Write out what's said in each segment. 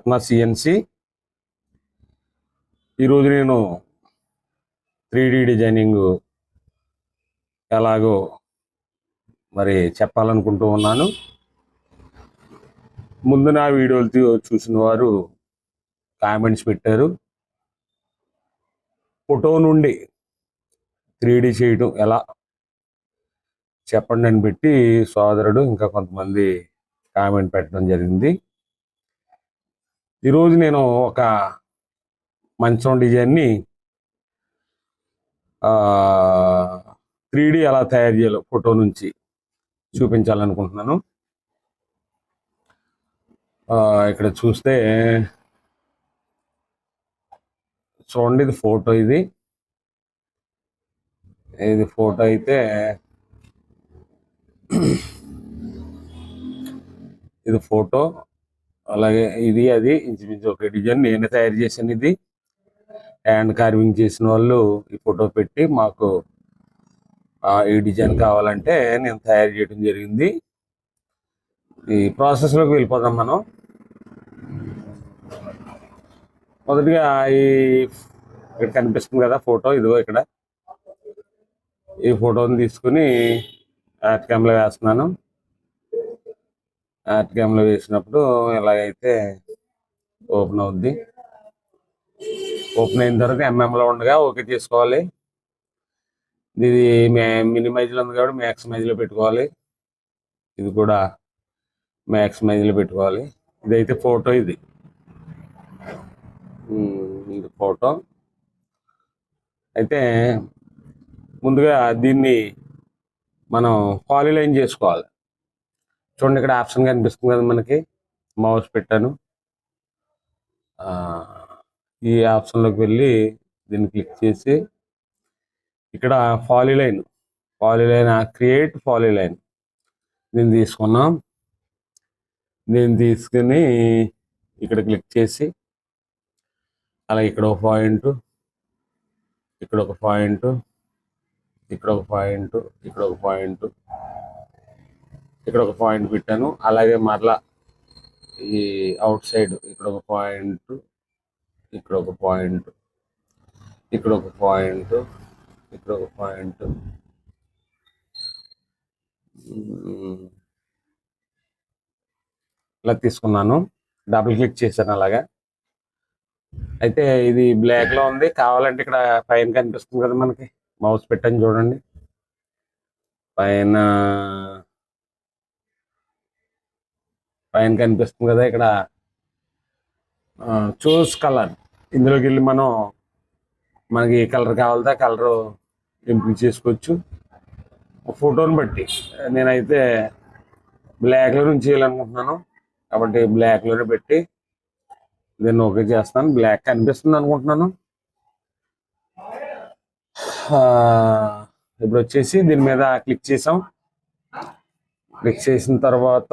రత్న CNC. ఈరోజు నేను 3D designing ఎలాగో మరి చెప్పాలనుకుంటూ ఉన్నాను. ముందు నా వీడియోలు చూసిన వారు కామెంట్స్ పెట్టారు, ఫోటో నుండి 3D చేయడం ఎలా చెప్పండి అని పెట్టి సోదరుడు ఇంకా కొంతమంది కామెంట్ పెట్టడం జరిగింది. ఈరోజు నేను ఒక మంచం డిజైన్ని 3D ఎలా తయారు చేయాలో ఫోటో నుంచి చూపించాలనుకుంటున్నాను. ఇక్కడ చూస్తే చూడండి, ఇది ఫోటో. ఇది ఫోటో అయితే ఇది ఫోటో, అలాగే ఇది అది ఇంచుమించు ఒక డిజైన్ నేనే తయారు చేశాను. ఇది హ్యాండ్ కార్వింగ్ చేసిన వాళ్ళు ఈ ఫోటో పెట్టి మాకు ఈ డిజైన్ కావాలంటే నేను తయారు చేయడం జరిగింది. ఈ ప్రాసెస్లోకి వెళ్ళిపోదాం మనం. మొదటిగా ఇక్కడ కనిపిస్తుంది కదా ఫోటో, ఇదిగో ఇక్కడ ఈ ఫోటోని తీసుకుని ఆర్ట్ క్యామ్లో వేస్తున్నాను. ఆర్ట్ క్యామ్లో వేసినప్పుడు ఎలాగైతే ఓపెన్ అవుద్ది. ఓపెన్ అయిన తర్వాత ఎంఎంలో ఉండగా ఓకే చేసుకోవాలి. ఇది మినిమైజ్లో ఉంది కాబట్టి మ్యాక్సిమైజ్లో పెట్టుకోవాలి. ఇది కూడా మ్యాక్సిమైజ్లో పెట్టుకోవాలి. ఇదైతే ఫోటో. ఇది ఫోటో అయితే ముందుగా దీన్ని మనం పాలిలైన్ చేసుకోవాలి. చూడండి, ఇక్కడ ఆప్షన్ కనిపిస్తుంది కదా మనకి, మౌస్ పెట్టాను. ఈ ఆప్షన్లోకి వెళ్ళి దీన్ని క్లిక్ చేసి ఇక్కడ పాలిలైన్ క్రియేట్ పాలిలైన్ దీన్ని తీసుకున్నాం. దీన్ని తీసుకుని ఇక్కడ క్లిక్ చేసి అలాగే ఇక్కడ ఒక పాయింట్, ఇక్కడ ఒక పాయింట్, ఇక్కడ ఒక పాయింట్, ఇక్కడ ఒక పాయింట్, ఇక్కడ ఒక పాయింట్ పెట్టాను. అలాగే మరలా ఈ అవుట్ సైడ్ ఇక్కడ ఒక పాయింట్, ఇక్కడ ఒక పాయింట్, ఇక్కడ ఒక పాయింట్, ఇక్కడ ఒక పాయింట్, ఇలా తీసుకున్నాను. డబుల్ క్లిక్ చేశాను అలాగా. అయితే ఇది బ్లాక్లో ఉంది. కావాలంటే ఇక్కడ పైన కనిపిస్తుంది కదా మనకి, మౌస్ పెట్టని చూడండి, పైన కనిపిస్తుంది కదా ఇక్కడ చూస్ కలర్. ఇందులోకి వెళ్ళి మనకి ఏ కలర్ కావాలితే కలరు ఎంపిక చేసుకోవచ్చు ఫోటోని బట్టి. నేనైతే బ్లాక్లో నుంచి చేయాలనుకుంటున్నాను కాబట్టి బ్లాక్లోనే పెట్టి దీన్ని ఓకే చేస్తాను. బ్లాక్ కనిపిస్తుంది అనుకుంటున్నాను. ఇప్పుడు వచ్చేసి దీని మీద క్లిక్ చేసాం. క్లిక్ చేసిన తర్వాత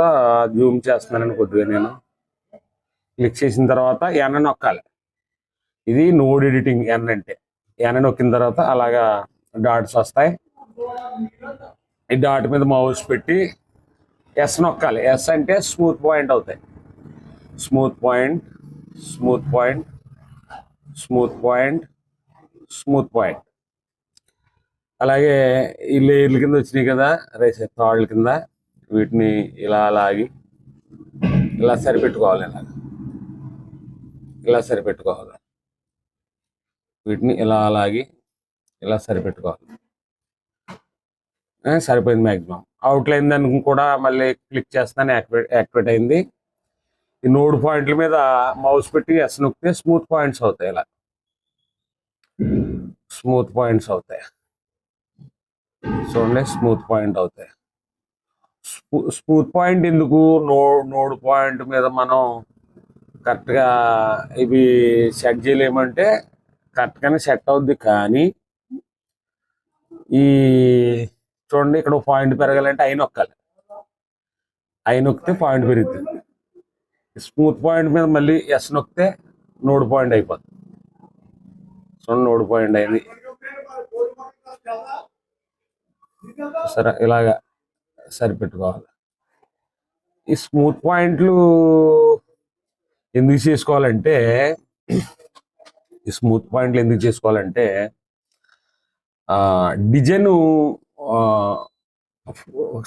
జూమ్ చేస్తున్నానని కొద్దిగా నేను క్లిక్ చేసిన తర్వాత ఎన్ నొక్కాలి. ఇది నోడ్ ఎడిటింగ్. ఎన్ నొక్కిన తర్వాత అలాగా డాట్స్ వస్తాయి. ఈ డాట్ మీద మౌస్ పెట్టి ఎస్ నొక్కాలి. ఎస్ అంటే స్మూత్ పాయింట్ అవుతాయి. Smooth point, smooth point, smooth point, smooth point. అలాగే ఈ లేయర్ల కింద వచ్చినాయి కదా, తాళ్ళ కింద, వీటిని ఇలా లాగి ఇలా సరిపెట్టుకోవాలి. ఇలా సరిపెట్టుకోవాలి. వీటిని ఇలా లాగి ఇలా సరిపెట్టుకోవాలి. సరిపోయింది. మ్యాక్సిమం అవుట్లైన్ దానికి కూడా మళ్ళీ క్లిక్ చేస్తాను, యాక్టివేట్ అయింది. ఈ నోడ్ పాయింట్ల మీద మౌస్ పెట్టి ఎస్ నొక్కితే స్మూత్ పాయింట్స్ అవుతాయి. ఇలా స్మూత్ పాయింట్స్ అవుతాయి. చూడండి, స్మూత్ పాయింట్ అవుతాయి. స్మూత్ పాయింట్ ఎందుకు? నోడ్ పాయింట్ మీద మనం కరెక్ట్గా ఇవి సెట్ చేయలేమంటే కరెక్ట్గానే సెట్ అవుద్ది. కానీ ఈ చూడండి, ఇక్కడ పాయింట్ పెరగాలంటే ఐ నొక్కాలి. ఐ నొక్కితే పాయింట్ పెరుగుతుంది. స్మూత్ పాయింట్ మీద మళ్ళీ ఎస్ నొక్కితే నోడ్ పాయింట్ అయిపోతుంది. చూడండి, నోడ్ పాయింట్ అయింది. సరే, ఇలాగా సరిపెట్టుకోవాలి. ఈ స్మూత్ పాయింట్లు ఎందుకు చేసుకోవాలంటే, ఈ స్మూత్ పాయింట్లు ఎందుకు చేసుకోవాలంటే డిజైన్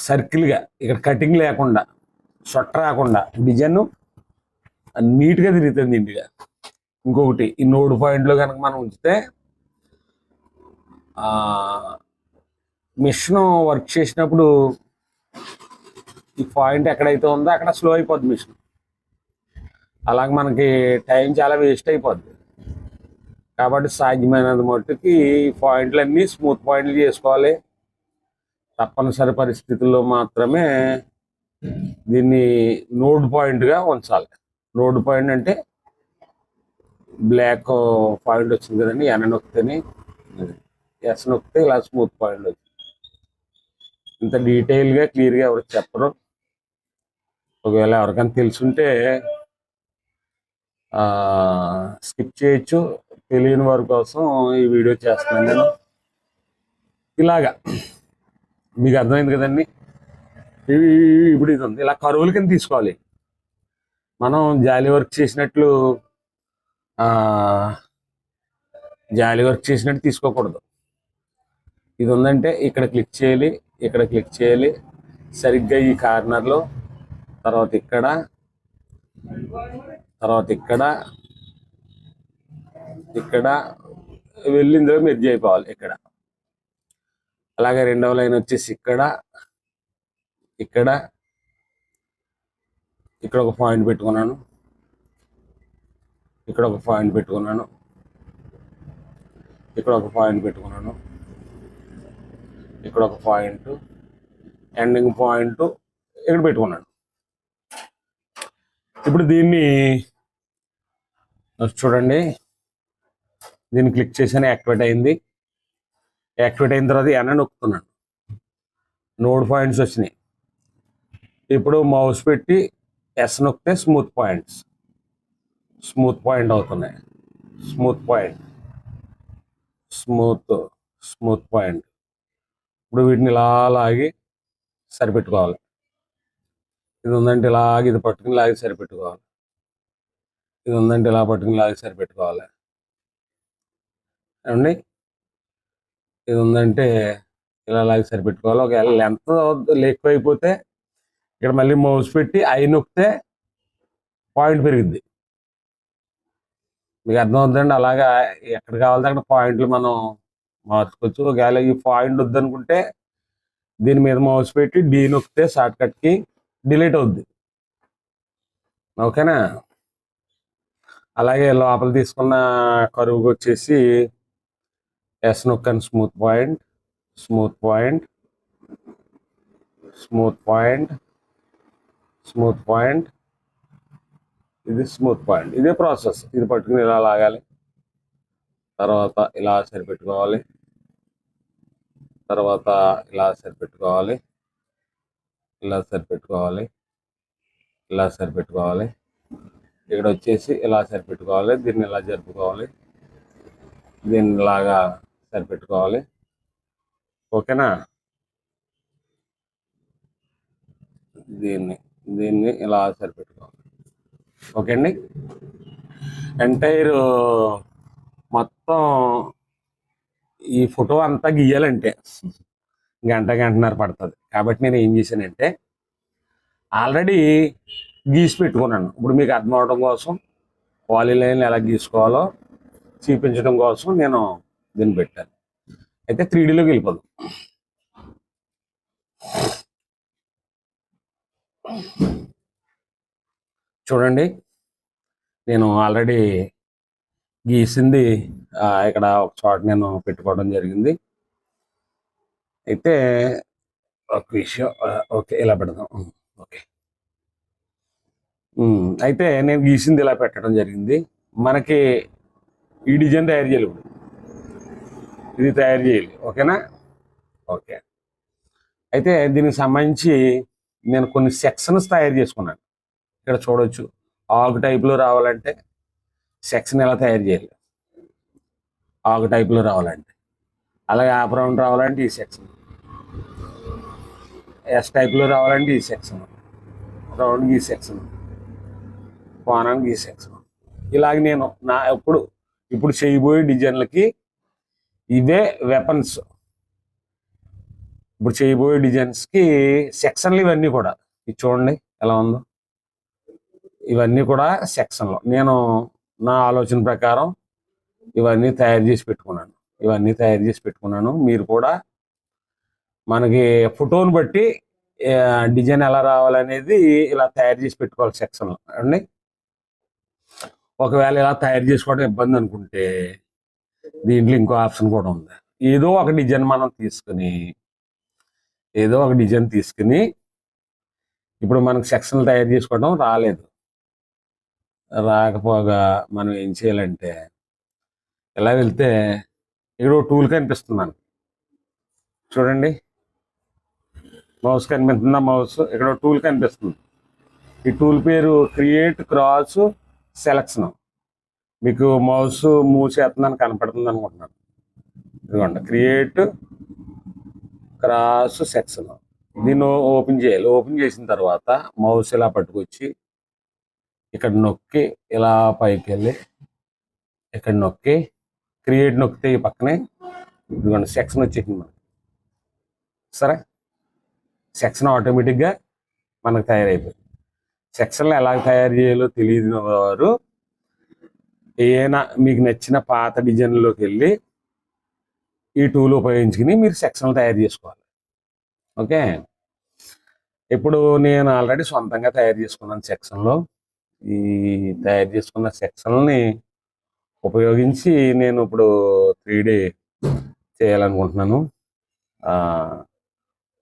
సర్కిల్గా ఇక్కడ కటింగ్ లేకుండా షొట్ట రాకుండా డిజైన్ నీట్గా తిరుగుతుంది ఇంటిగా. ఇంకొకటి ఈ నోడ్ పాయింట్లో కనుక మనం ఉంచితే మిషన్ వర్క్ చేసినప్పుడు ఈ పాయింట్ ఎక్కడైతే ఉందో అక్కడ స్లో అయిపోద్ది మిషన్. అలాగే మనకి టైం చాలా వేస్ట్ అయిపోద్ది. కాబట్టి సాధ్యమైనంత మట్టుకి ఈ పాయింట్లన్నీ స్మూత్ పాయింట్లు చేసుకోవాలి. తప్పనిసరి పరిస్థితుల్లో మాత్రమే దీన్ని నోడ్ పాయింట్గా ఉంచాలి. నోడ్ పాయింట్ అంటే బ్లాక్ పాయింట్ వచ్చింది కదండి, ఎన నొక్కితేనే ఎస్ నొక్కితే ఇలా స్మూత్ పాయింట్ వచ్చింది. ఇంత డీటెయిల్గా క్లియర్గా ఎవరికి చెప్పరు. ఒకవేళ ఎవరికైనా తెలుసుంటే స్కిప్ చేయొచ్చు. తెలియని వారి కోసం ఈ వీడియో చేస్తున్నాను నేను. ఇలాగా మీకు అర్థమైంది కదండి. ఇప్పుడు ఇది ఉంది, ఇలా కరువుల కింద తీసుకోవాలి. మనం జాలీ వర్క్ చేసినట్లు తీసుకోకూడదు. ఇది ఉందంటే ఇక్కడ క్లిక్ చేయాలి, ఇక్కడ క్లిక్ చేయాలి, సరిగ్గా ఈ కార్నర్లో, తర్వాత ఇక్కడ, తర్వాత ఇక్కడ వెళ్ళి ఇందులో మెర్జ్ అయిపోవాలి ఇక్కడ. అలాగే రెండవ లైన్ వచ్చేసి ఇక్కడ ఒక పాయింట్ పెట్టుకున్నాను, ఇక్కడ ఒక పాయింట్ పెట్టుకున్నాను, ఇక్కడ ఒక పాయింట్ పెట్టుకున్నాను, ఇక్కడ ఒక పాయింట్, ఎండింగ్ పాయింట్ ఇక్కడ పెట్టుకున్నాను. ఇప్పుడు దీన్ని చూడండి, దీన్ని క్లిక్ చేసాను, యాక్టివేట్ అయింది. యాక్టివేట్ అయిన తర్వాత ఎన నొక్కుతున్నాను, నోడ్ పాయింట్స్ వచ్చినాయి. ఇప్పుడు మౌస్ పెట్టి ఎస్ నొక్కితే స్మూత్ పాయింట్ అవుతున్నాయి. Smooth point. ఇప్పుడు వీటిని ఇలా లాగి సరిపెట్టుకోవాలి. ఇది ఉందంటే ఇలాగ ఇది పట్టుకుని లాగి సరిపెట్టుకోవాలి. ఇది ఉందంటే ఇలా పట్టుకుని లాగి సరిపెట్టుకోవాలి ఏమండి. ఇది ఉందంటే ఇలా లాగి సరిపెట్టుకోవాలి. ఒకవేళ లెంత్ ఎక్కువైపోతే ఇక్కడ మళ్ళీ మౌస్ పెట్టి ఐ నొక్కితే పాయింట్ పెరిగిద్ది. మీకు అర్థమవుతుందండి. అలాగా ఎక్కడ కావాలంటే అక్కడ పాయింట్లు మనం మార్చుకోవచ్చు. ఒకవేళ ఈ పాయింట్ వద్దనుకుంటే దీని మీద మౌస్ పెట్టి డి నొక్కితే షార్ట్ కట్కి డిలీట్ అవుద్ది. ఓకేనా. అలాగే లోపల తీసుకున్న కరువుకి వచ్చేసి ఎస్ నొక్కని స్మూత్ పాయింట్, ఇది స్మూత్ పాయింట్. ఇదే ప్రాసెస్. ఇది పట్టుకుని ఇలా లాగాలి, తర్వాత ఇలా సరిపెట్టుకోవాలి, తర్వాత ఇలా సరిపెట్టుకోవాలి, ఇక్కడ వచ్చేసి ఇలా సరిపెట్టుకోవాలి, దీన్ని ఇలా జరుపుకోవాలి, దీన్ని ఇలాగా సరిపెట్టుకోవాలి. ఓకేనా. దీన్ని ఇలా సరిపెట్టుకోవాలి. ఓకే అండి. ఎంటైర్ మొత్తం ఈ ఫోటో అంతా గీయాలంటే గంటన్నర పడుతుంది. కాబట్టి నేను ఏం చేశానంటే ఆల్రెడీ గీసి పెట్టుకున్నాను. ఇప్పుడు మీకు అర్థం అవడం కోసం పాలీలైన్లు ఎలా గీసుకోవాలో చూపించడం కోసం నేను దీన్ని పెట్టాను. అయితే 3Dలోకి వెళ్ళిపోదాం. చూడండి, నేను ఆల్రెడీ గీసింది ఇక్కడ ఒక చోట నేను పెట్టుకోవడం జరిగింది. అయితే ఒక విషయం, ఓకే ఇలా పెడదాం. ఓకే, అయితే నేను గీసింది ఇలా పెట్టడం జరిగింది. మనకి ఈ డిజైన్ తయారు చేయాలి. ఇప్పుడు ఇది తయారు చేయాలి. ఓకేనా. ఓకే, అయితే దీనికి సంబంధించి నేను కొన్ని సెక్షన్స్ తయారు చేసుకున్నాను. ఇక్కడ చూడవచ్చు. ఆగు టైప్లో రావాలంటే సెక్షన్ ఎలా తయారు చేయాలి, ఆగు టైప్లో రావాలంటే. అలాగే యాప్ రౌండ్ రావాలంటే ఈ సెక్షన్, ఎస్ టైప్లో రావాలంటే ఈ సెక్షన్, రౌండ్ ఈ సెక్షన్, కోణానికి ఈ సెక్షన్. ఇలాగ నేను ఇప్పుడు చేయబోయే డిజైన్లకి ఇవే వెపన్స్. ఇప్పుడు చేయబోయే డిజైన్స్కి సెక్షన్లు ఇవన్నీ కూడా. ఇది చూడండి ఎలా ఉందో. ఇవన్నీ కూడా సెక్షన్లు. నేను నా ఆలోచన ప్రకారం ఇవన్నీ తయారు చేసి పెట్టుకున్నాను. మీరు కూడా మనకి ఫోటోని బట్టి డిజైన్ ఎలా రావాలనేది ఇలా తయారు చేసి పెట్టుకోవాలి సెక్షన్లో అండి. ఒకవేళ ఇలా తయారు చేసుకోవడం ఇబ్బంది అనుకుంటే దీంట్లో ఇంకో ఆప్షన్ కూడా ఉంది. ఏదో ఒక డిజైన్ తీసుకుని ఇప్పుడు మనకు సెక్షన్లు తయారు చేసుకోవడం రాకపోగా మనం ఏం చేయాలంటే ఇలా వెళ్తే ఇక్కడ టూల్ కనిపిస్తుంది మనకి. చూడండి, మౌస్ కనిపిస్తుందా? మౌస్ ఇక్కడ టూల్ కనిపిస్తుంది. ఈ టూల్ పేరు క్రియేట్ క్రాస్ సెలక్షన్. మీకు మౌస్ మూవ్ చేస్తుందని కనపడుతుంది అనుకుంటున్నాను. ఇదిగోండి, క్రియేట్ క్రాస్ సెక్షన్. దీన్ని ఓపెన్ చేయాలి. ఓపెన్ చేసిన తర్వాత మౌస్ ఇలా పట్టుకొచ్చి ఇక్కడ నొక్కి ఇలా పైకి వెళ్ళి ఇక్కడ నొక్కి క్రియేట్ నొక్కితే ఈ పక్కనే ఇదిగోండి సెక్షన్ వచ్చేసింది మనకి. సరే, సెక్షన్ ఆటోమేటిక్గా మనకు తయారైపోయింది. సెక్షన్లు ఎలా తయారు చేయాలో తెలియని వారు ఏదైనా మీకు నచ్చిన పాత డిజైన్లోకి వెళ్ళి ఈ టూల్ ఉపయోగించుకుని మీరు సెక్షన్లు తయారు చేసుకోవాలి. ఓకే, ఇప్పుడు నేను ఆల్రెడీ సొంతంగా తయారు చేసుకున్నాను సెక్షన్లో. ఈ తయారు చేసుకున్న సెక్షన్ని ఉపయోగించి నేను ఇప్పుడు 3D చేయాలనుకుంటున్నాను.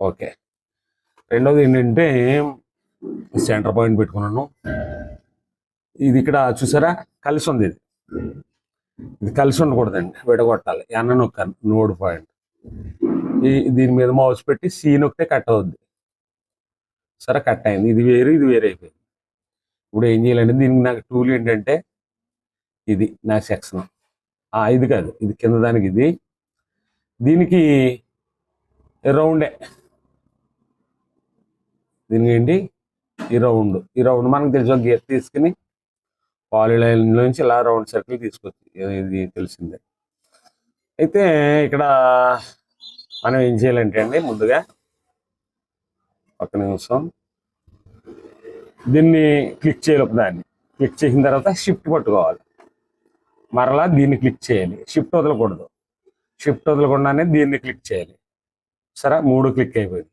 ఓకే, రెండవది ఏంటంటే సెంటర్ పాయింట్ పెట్టుకున్నాను. ఇది ఇక్కడ చూసారా కలిసి ఉంది. ఇది కలిసి ఉండకూడదండి, విడగొట్టాలి. ఎన్న నొక్కాను నోడ్ పాయింట్. దీని మీద మౌస్ పెట్టి సి నొక్కితే కట్ అవుద్ది. సరే, కట్ అయింది. ఇది వేరు అయిపోయింది. ఇప్పుడు ఏం చేయాలంటే దీనికి నాకు టూల్ ఏంటంటే ఇది నా సెక్షన్. ఇది కాదు, ఇది కింద దానికి. దీనికి రౌండే. దీనికి ఏంటి ఈ రౌండ్ మనకు తెలిసి ఒక గీత తీసుకుని పాలిలైన్ నుంచి ఇలా రౌండ్ సర్కిల్ తీసుకొచ్చి ఇది తెలిసిందే. అయితే ఇక్కడ మనం ఏం చేయాలంటే అండి, ముందుగా ఒక్క నిమిషం దీన్ని క్లిక్ చేయాలి. దాన్ని క్లిక్ చేసిన తర్వాత షిఫ్ట్ పట్టుకోవాలి. మరలా దీన్ని క్లిక్ చేయాలి. షిఫ్ట్ వదలకుండానే దీన్ని క్లిక్ చేయాలి. సరే, 3 క్లిక్ అయిపోయింది.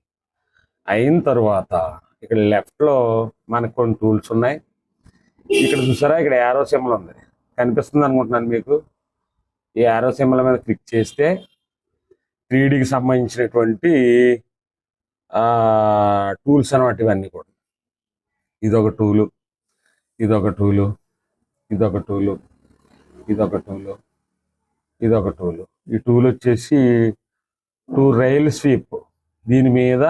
అయిన తర్వాత ఇక్కడ లెఫ్ట్లో మనకు కొన్ని టూల్స్ ఉన్నాయి. ఇక్కడ చూసారా, ఇక్కడ యారో సింబల్ ఉంది, కనిపిస్తుంది అనుకుంటున్నాను మీకు. ఈ యారో సింబల్ మీద క్లిక్ చేస్తే 3Dకి సంబంధించినటువంటి టూల్స్ అన్నమాట ఇవన్నీ కూడా. ఇదొక టూలు, ఈ టూల్ వచ్చేసి రైల్ స్వీప్. దీని మీద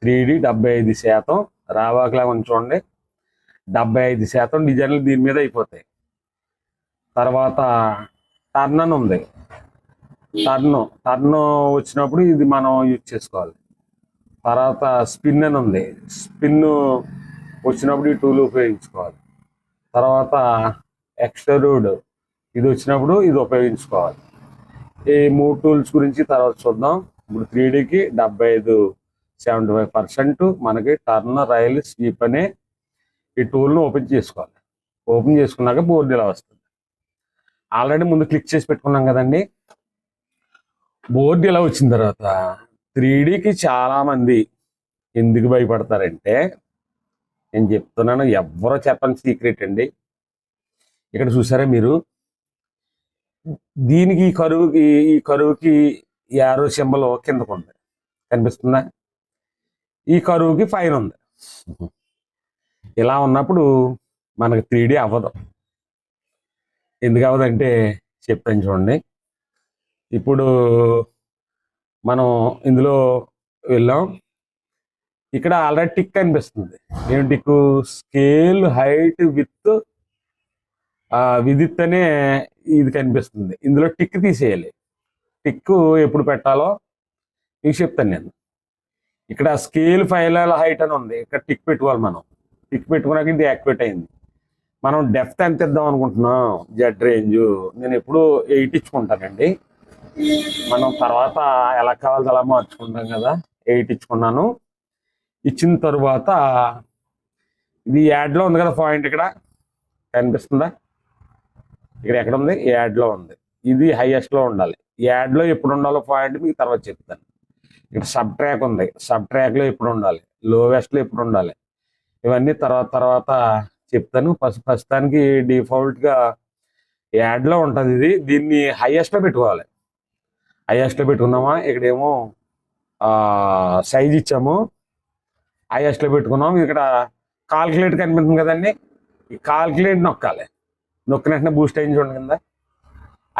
3D 75% రావాకలా ఉంచండి. 75% డిజైన్లు దీని మీద అయిపోతాయి. తర్వాత టర్న్ అని ఉంది. టర్న్ వచ్చినప్పుడు ఇది మనం యూజ్ చేసుకోవాలి. తర్వాత స్పిన్ అని ఉంది. స్పిన్ వచ్చినప్పుడు ఈ టూల్ ఉపయోగించుకోవాలి. తర్వాత ఎక్స్ట్రూడ్ ఇది వచ్చినప్పుడు ఇది ఉపయోగించుకోవాలి. ఈ 3 టూల్స్ గురించి తర్వాత చూద్దాం. ఇప్పుడు 3Dకి 75% మనకి టర్న్ రైల్ స్వీప్ అనే ఈ టూల్ను ఓపెన్ చేసుకోవాలి. ఓపెన్ చేసుకున్నాక బోర్డు ఇలా వస్తుంది. ఆల్రెడీ ముందు క్లిక్ చేసి పెట్టుకున్నాం కదండి. బోర్డు ఇలా వచ్చిన తర్వాత 3Dకి చాలామంది ఎందుకు భయపడతారంటే, నేను చెప్తున్నాను, ఎవరో చెప్పని సీక్రెట్ అండి. ఇక్కడ చూసారా మీరు, దీనికి ఈ కరువుకి యారో సింబల్ కిందకు ఉంది, కనిపిస్తుందా? ఈ కరువుకి పైన ఉంది. ఇలా ఉన్నప్పుడు మనకు 3D అవ్వదు. ఎందుకు అవ్వదంటే చెప్తాను చూడండి. ఇప్పుడు మనం ఇందులో వెళ్ళాం. ఇక్కడ ఆల్రెడీ టిక్ కనిపిస్తుంది. ఏం tick? Scale height with Vidit అనే ఇది కనిపిస్తుంది. ఇందులో టిక్ తీసేయాలి. టిక్ ఎప్పుడు పెట్టాలో మీకు చెప్తాను నేను. ఇక్కడ స్కేల్ ఫైల్ హైట్ అని ఉంది. ఇక్కడ టిక్ పెట్టుకోవాలి మనం. టిక్ పెట్టుకున్నాక ఇది యాక్టివేట్ అయింది. మనం డెప్త్ ఎంత ఇద్దాం అనుకుంటున్నాం జెడ్ రేంజ్ నేను ఎప్పుడు 8 ఇచ్చుకుంటానండి. మనం తర్వాత ఎలా కావాలో అలా మార్చుకుంటాం కదా. 8 ఇచ్చుకున్నాను. ఇచ్చిన తరువాత ఇది యాడ్లో ఉంది కదా పాయింట్, ఇక్కడ కనిపిస్తుందా? ఇక్కడ ఎక్కడ ఉంది? యాడ్లో ఉంది. ఇది హైయెస్ట్లో ఉండాలి. యాడ్లో ఎప్పుడు ఉండాలో పాయింట్ మీకు తర్వాత చెప్తాను. ఇక్కడ సబ్ ట్రాక్ ఉంది, సబ్ ట్రాక్లో ఎప్పుడు ఉండాలి, లోవెస్ట్లో ఎప్పుడు ఉండాలి, ఇవన్నీ తర్వాత చెప్తాను. ప్రస్తుతానికి డిఫాల్ట్గా యాడ్లో ఉంటుంది ఇది. దీన్ని హైయెస్ట్లో పెట్టుకోవాలి. హైయెస్ట్లో పెట్టుకున్నామా? ఇక్కడేమో సైజ్ ఇచ్చాము, హైయెస్ట్లో పెట్టుకున్నాం. ఇక్కడ కాల్కులేట్ కనిపిస్తుంది కదండి, ఈ కాల్కులేట్ నొక్కాలి. నొక్కిన వెంటనే బూస్ట్ అయింది చూడండి కింద.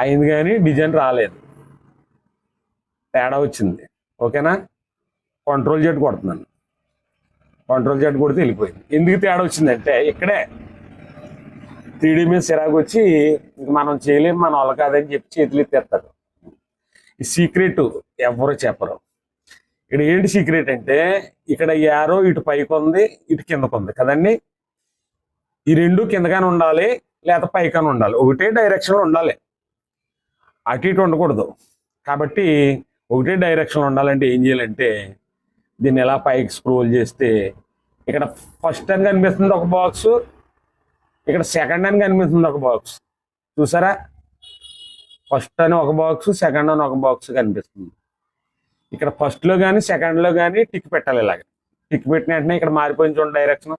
అయింది కానీ డిజైన్ రాలేదు, తేడా వచ్చింది. ఓకేనా? కంట్రోల్ జెడ్ కొడుతున్నాను. కంట్రోల్ జెడ్ కొడితే వెళ్ళిపోయింది. ఎందుకు తేడా వచ్చిందంటే ఇక్కడే 3D మీద సిరాకు వచ్చి మనం చేయలేము, మన వాళ్ళ కాదని చెప్పి చేతులు ఎత్తేస్తారు. ఈ సీక్రెట్ ఎవరు చెప్పరు. ఇక్కడ ఏంటి సీక్రెట్ అంటే, ఇక్కడ యారో ఇటు పైకి ఉంది, ఇటు కిందకు ఉంది కదండి. ఈ రెండు కిందగానే ఉండాలి, లేకపోతే పైకానే ఉండాలి. ఒకటే డైరెక్షన్లో ఉండాలి, అటు ఇటు ఉండకూడదు. కాబట్టి ఒకటే డైరెక్షన్లో ఉండాలంటే ఏం చేయాలంటే, దీన్ని ఎలా పైకి స్క్రోల్ చేస్తే ఇక్కడ ఫస్ట్ అని కనిపిస్తుంది ఒక బాక్స్, ఇక్కడ సెకండ్ అని కనిపిస్తుంది ఒక బాక్స్. చూసారా? ఫస్ట్ అని ఒక బాక్స్, సెకండ్ అని ఒక బాక్స్ కనిపిస్తుంది. ఇక్కడ ఫస్ట్లో కానీ సెకండ్లో కానీ టిక్ పెట్టాలి. ఇలాగ టిక్ పెట్టిన వెంటనే ఇక్కడ మారిపోయింది చూడండి డైరెక్షన్.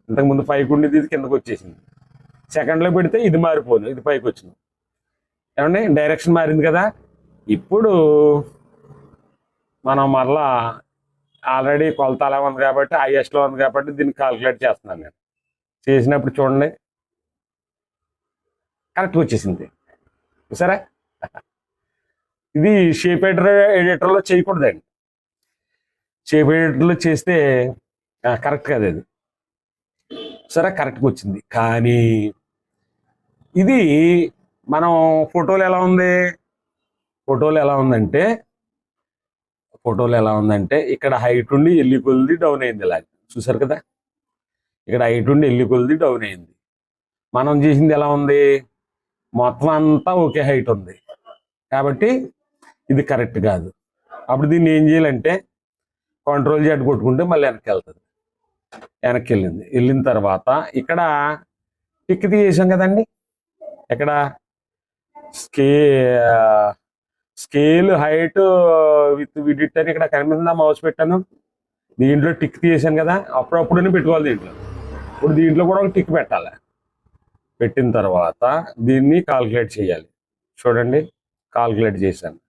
ఇంతకుముందు పైకి ఉండేది ఇది కిందకు వచ్చేసింది. సెకండ్లో పెడితే ఇది మారిపోయింది, ఇది పైకి వచ్చింది. ఏమండి? డైరెక్షన్ మారింది కదా. ఇప్పుడు మనం మరలా ఆల్రెడీ కొలత అలా ఉంది కాబట్టి, హైయెస్ట్లో ఉంది కాబట్టి దీన్ని కాల్కులేట్ చేస్తున్నాను నేను. చేసినప్పుడు చూడండి కరెక్ట్గా వచ్చేసింది. సరే, ఇది షేప్ ఎడిటర్లో చేయకూడదండి. షేప్ ఎడిటర్లో చేస్తే కరెక్ట్ కాదు అది. సరే, కరెక్ట్గా వచ్చింది. కానీ ఇది మనం ఫోటోలు ఎలా ఉందంటే ఇక్కడ హైట్ ఉండి ఎల్లి కొలిది డౌన్ అయింది. ఇలా చూసారు కదా, ఇక్కడ హైట్ ఉండి ఎల్లి కొలిది డౌన్ అయింది. మనం చేసింది ఎలా ఉంది? మొత్తం అంతా ఒకే హైట్ ఉంది కాబట్టి ఇది కరెక్ట్ కాదు. అప్పుడు దీన్ని ఏం చేయాలంటే కంట్రోల్ జెడ్ కొట్టుకుంటే మళ్ళీ వెనక్కి వెళ్ళిన తర్వాత ఇక్కడ టిక్ తీసేసాం కదండి. ఇక్కడ స్కేల్ హైట్ విత్ విడిట్ అని ఇక్కడ కనిపిస్తుందా? మౌస్ పెట్టాను, దీంట్లో టిక్ తీసేసాను కదా. అప్పుడప్పుడు పెట్టుకోవాలి దీంట్లో. ఇప్పుడు దీంట్లో కూడా ఒక టిక్ పెట్టాలి. పెట్టిన తర్వాత దీన్ని కాల్కులేట్ చేయాలి. చూడండి, కాల్కులేట్ చేశాను.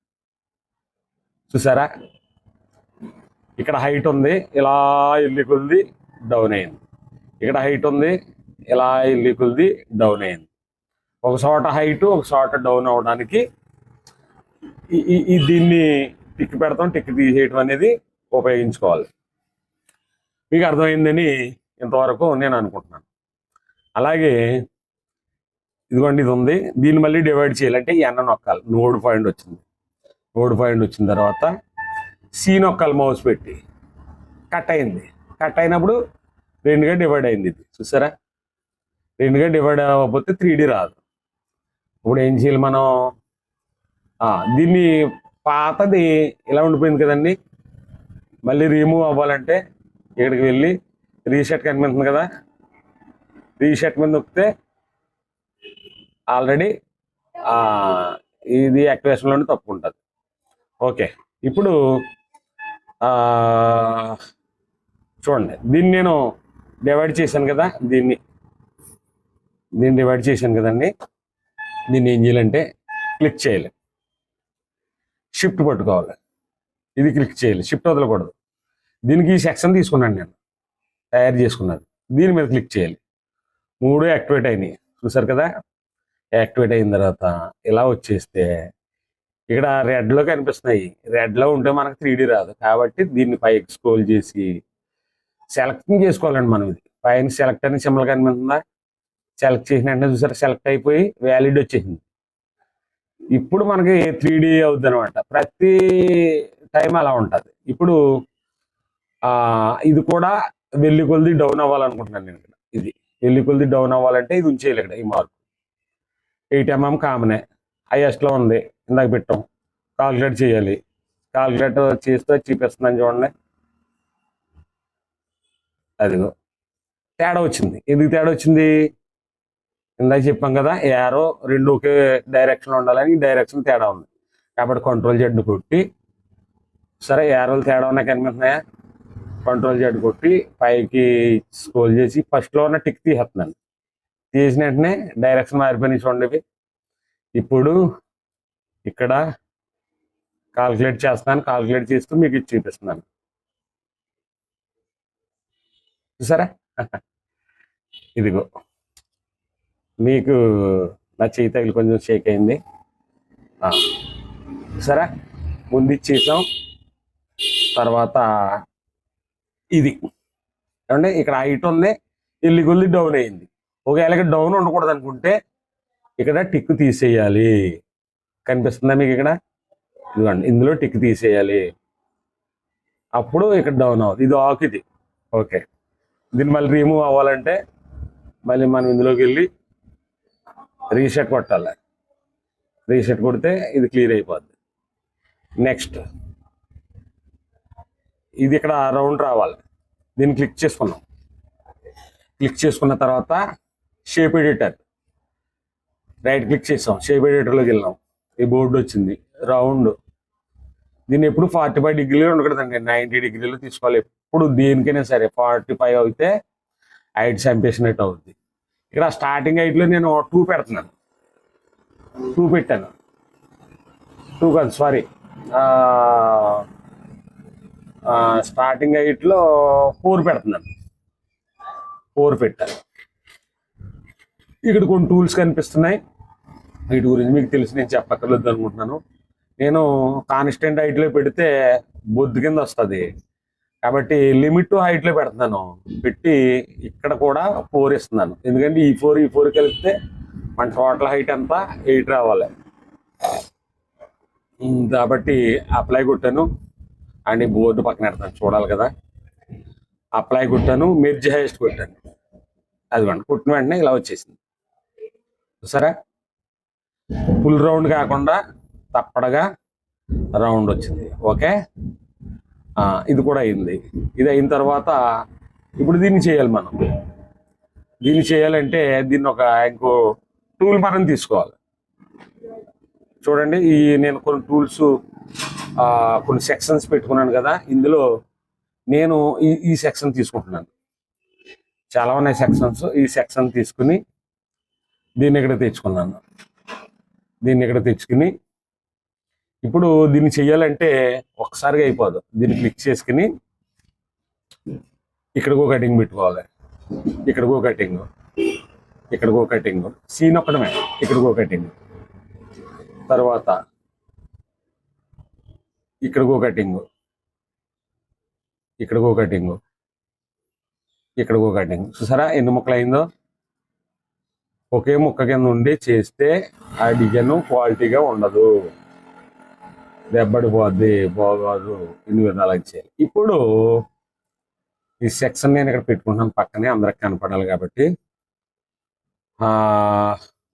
చూసారా? ఇక్కడ హైట్ ఉంది, ఇలా ఎల్లి కొలిది డౌన్ అయింది. ఇక్కడ హైట్ ఉంది, ఇలా ఎల్లి కొలిది డౌన్ అయింది. ఒక చోట హైట్, ఒక చోట డౌన్ అవడానికి దీన్ని టిక్ పెడతాం. టిక్ తీసేయటం అనేది ఉపయోగించుకోవాలి. మీకు అర్థమైందని ఇంతవరకు నేను అనుకుంటున్నాను. అలాగే ఇదిగోండి, ఇది ఉంది, దీన్ని మళ్ళీ డివైడ్ చేయాలంటే ఎన్న నొక్కాలి. నోడ్ పాయింట్ వచ్చింది. నోడ్ పాయింట్ వచ్చిన తర్వాత సి నొక్కాలి మౌస్ పెట్టి. కట్ అయింది. కట్ అయినప్పుడు 2గా డివైడ్ అయింది. ఇది చూసారా? 2గా డివైడ్ అవ్వకపోతే 3D రాదు. ఇప్పుడు ఏం చేయాలి మనం? దీన్ని పాతది ఇలా ఉండిపోయింది కదండి, మళ్ళీ రిమూవ్ అవ్వాలంటే ఇక్కడికి వెళ్ళి రీసెట్ కనిపిస్తుంది కదా, రీసెట్ మీద నొక్కితే ఆల్రెడీ ఇది యాక్టివేషన్లోనే తప్పుకుంటుంది. ఓకే, ఇప్పుడు చూడండి, దీన్ని నేను డివైడ్ చేశాను కదా, దీన్ని డివైడ్ చేశాను కదండి. దీన్ని ఏం చేయాలంటే క్లిక్ చేయాలి, షిఫ్ట్ పట్టుకోవాలి, ఇది క్లిక్ చేయాలి, షిఫ్ట్ వదలకూడదు. దీనికి ఈ సెక్షన్ తీసుకున్నాను నేను, తయారు చేసుకున్నాను. దీని మీద క్లిక్ చేయాలి. 3 యాక్టివేట్ అయినాయి. చూసారు కదా? యాక్టివేట్ అయిన తర్వాత ఇలా వచ్చేస్తే ఇక్కడ రెడ్లో కనిపిస్తున్నాయి. రెడ్లో ఉంటే మనకు 3D రాదు కాబట్టి దీన్ని పైకి స్క్రోల్ చేసి సెలెక్టింగ్ చేసుకోవాలండి. మనం ఇది పైన సెలెక్ట్ అని సింబల్ కనిపిస్తుందా? సెలెక్ట్ చేసిన వెంటనే చూసారా, సెలెక్ట్ అయిపోయి వ్యాలిడ్ వచ్చేసింది. ఇప్పుడు మనకి 3D అవుద్ది అనమాట. ప్రతి టైం అలా ఉంటుంది. ఇప్పుడు ఇది కూడా వెళ్ళి కొలిది డౌన్ అవ్వాలనుకుంటున్నాను నేను. ఇది వెళ్ళి కొద్ది డౌన్ అవ్వాలంటే ఇది ఉంచేయాలి ఇక్కడ ఈ మార్క్. 8 mm కామనే, హైయెస్ట్లో ఉంది, ఇందాక పెట్టాం. కాల్కులేట్ చేయాలి. కాల్కులేట్ చేస్తే చూపిస్తుందని చూడండి. అదిగో తేడా వచ్చింది. ఎందుకు తేడా వచ్చింది? ఇందాక చెప్పాం కదా, ఏరో రెండు ఒకే డైరెక్షన్ ఉండాలని, ఈ డైరెక్షన్ తేడా ఉంది కాబట్టి కంట్రోల్ జెడ్ కొట్టి, సరే ఏరోలు తేడా ఉన్నాయి కనిపిస్తున్నాయా, కంట్రోల్ జెడ్ కొట్టి పైకి స్క్రోల్ చేసి ఫస్ట్లో ఉన్న టిక్ తీసేస్తున్నాను. తీసిన వెంటనే డైరెక్షన్ మారిపోయినాయి చూడండి. ఇప్పుడు ఇక్కడ కాల్కులేట్ చేస్తున్నాను. కాల్కులేట్ చేస్తూ మీకు ఇది చూపిస్తున్నాను. చూసారా? ఇదిగో మీకు నా చేయి తగిలి కొంచెం షేక్ అయింది. సరే, ముందు ఇచ్చేసాం. తర్వాత ఇది ఏమంటే ఇక్కడ హైట్ ఉంది, ఇల్లి కొద్ది డౌన్ అయింది. ఒకవేళ డౌన్ ఉండకూడదు అనుకుంటే ఇక్కడ టిక్ తీసేయాలి. కనిపిస్తుందా మీకు ఇక్కడ? ఇదిగోండి, ఇందులో టిక్ తీసేయాలి. అప్పుడు ఇక్కడ డౌన్ అవుతుంది. ఇది ఆక్ ఇది. ఓకే, దీన్ని మళ్ళీ రిమూవ్ అవ్వాలంటే మళ్ళీ మనం ఇందులోకి వెళ్ళి రీసెట్ కొట్టాలి. రీసెట్ కొడితే ఇది క్లియర్ అయిపోద్ది. నెక్స్ట్ ఇది ఇక్కడ రౌండ్ రావాలి. దీన్ని క్లిక్ చేసుకున్నాం. క్లిక్ చేసుకున్న తర్వాత షేప్ ఎడిటర్ రైట్ క్లిక్ చేసాం. షేప్ ఎడిటర్లోకి వెళ్ళాం. ఈ బోర్డు వచ్చింది రౌండ్. దీన్ని ఎప్పుడు 45 డిగ్రీలు ఉండకూడదండి, 90 డిగ్రీలు తీసుకోవాలి. ఎప్పుడు దేనికైనా సరే 45 అయితే హైట్ చంపేసినట్టు అవుతుంది. ఇక్కడ స్టార్టింగ్ హైట్లో నేను 2 పెడుతున్నాను. 2 పెట్టాను. 2 కాదు, సారీ, స్టార్టింగ్ హైట్లో 4 పెడుతున్నాను. 4 పెట్టాను. ఇక్కడ కొన్ని టూల్స్ కనిపిస్తున్నాయి. వీటి గురించి మీకు తెలిసి నేను చెప్పక్కర్లేదు అనుకుంటున్నాను. నేను కాన్స్టెంట్ హైట్లో పెడితే బొద్దు కింద వస్తుంది కాబట్టి లిమిట్ టు హైట్లో పెడుతున్నాను. పెట్టి ఇక్కడ కూడా 4 ఇస్తున్నాను. ఎందుకంటే ఈ 4 కలిపితే మన టోటల్ హైట్ అంతా 8 రావాలి కాబట్టి అప్లై కొట్టాను. అండ్ ఈ బోర్డు పక్కన పెడతాను, చూడాలి కదా. అప్లై కొట్టాను, మెర్జ్ హైయెస్ట్ కొట్టాను. అదిగోండి, కొట్టిన వెంటనే ఇలా వచ్చేసింది. చూసారా? ఫుల్ రౌండ్ కాకుండా తప్పడగా రౌండ్ వచ్చింది. ఓకే, ఇది కూడా అయింది. ఇది అయిన తర్వాత ఇప్పుడు దీన్ని చేయాలి మనం. దీన్ని చేయాలంటే దీన్ని ఇంకో టూల్ మనం తీసుకోవాలి. చూడండి, నేను కొన్ని టూల్స్ కొన్ని సెక్షన్స్ పెట్టుకున్నాను కదా, ఇందులో నేను ఈ సెక్షన్ తీసుకుంటున్నాను. చాలా ఉన్నాయి సెక్షన్స్. ఈ సెక్షన్ తీసుకుని దీన్ని ఇక్కడ తెచ్చుకున్నాను. దీన్ని ఇక్కడ తెచ్చుకుని ఇప్పుడు దీన్ని చెయ్యాలంటే ఒక్కసారిగా అయిపోదు. దీన్ని క్లిక్ చేసుకుని ఇక్కడికో కటింగ్ పెట్టుకోవాలి. ఇక్కడికో కటింగ్, ఇక్కడికో కటింగ్, సీన్ ఒక్కడమే, ఇక్కడికో కటింగ్, తర్వాత ఇక్కడికో కటింగ్, ఇక్కడికో కటింగ్, ఇక్కడికో కటింగ్. చూసారా ఎన్ని ముక్కలు అయిందో? ఒకే ముక్క కింద ఉండి చేస్తే ఆ డిజైన్ క్వాలిటీగా ఉండదు, దెబ్బడిపోద్ది, బాగోదు. ఇన్ని విధాలు చేయాలి. ఇప్పుడు ఈ సెక్షన్ నేను ఇక్కడ పెట్టుకుంటున్నాను, పక్కనే అందరికి కనపడాలి కాబట్టి.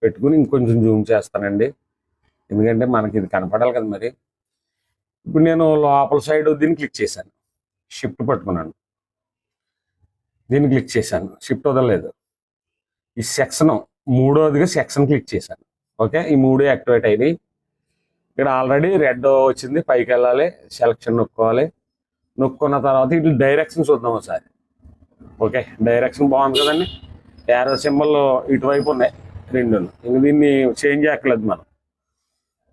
పెట్టుకుని ఇంకొంచెం జూమ్ చేస్తానండి, ఎందుకంటే మనకి ఇది కనపడాలి కదా మరి. ఇప్పుడు నేను లోపల సైడ్ దీన్ని క్లిక్ చేశాను, షిఫ్ట్ పట్టుకున్నాను, దీన్ని క్లిక్ చేశాను, షిఫ్ట్ వదలలేదు. ఈ సెక్షన్ మూడోదిగా సెక్షన్ క్లిక్ చేశాను. ఓకే, ఈ 3 యాక్టివేట్ అయినాయి. ఇక్కడ ఆల్రెడీ రెడ్ వచ్చింది. పైకి వెళ్ళాలి, సెలక్షన్ నొక్కోవాలి. నొక్కున్న తర్వాత ఇట్లా డైరెక్షన్ చూద్దాం ఒకసారి. ఓకే, డైరెక్షన్ బాగుంది కదండి. యారో సింబల్ ఇటువైపు ఉన్నాయి 2. ఇంక దీన్ని చేంజ్ చేయక్కర్లేదు మనం.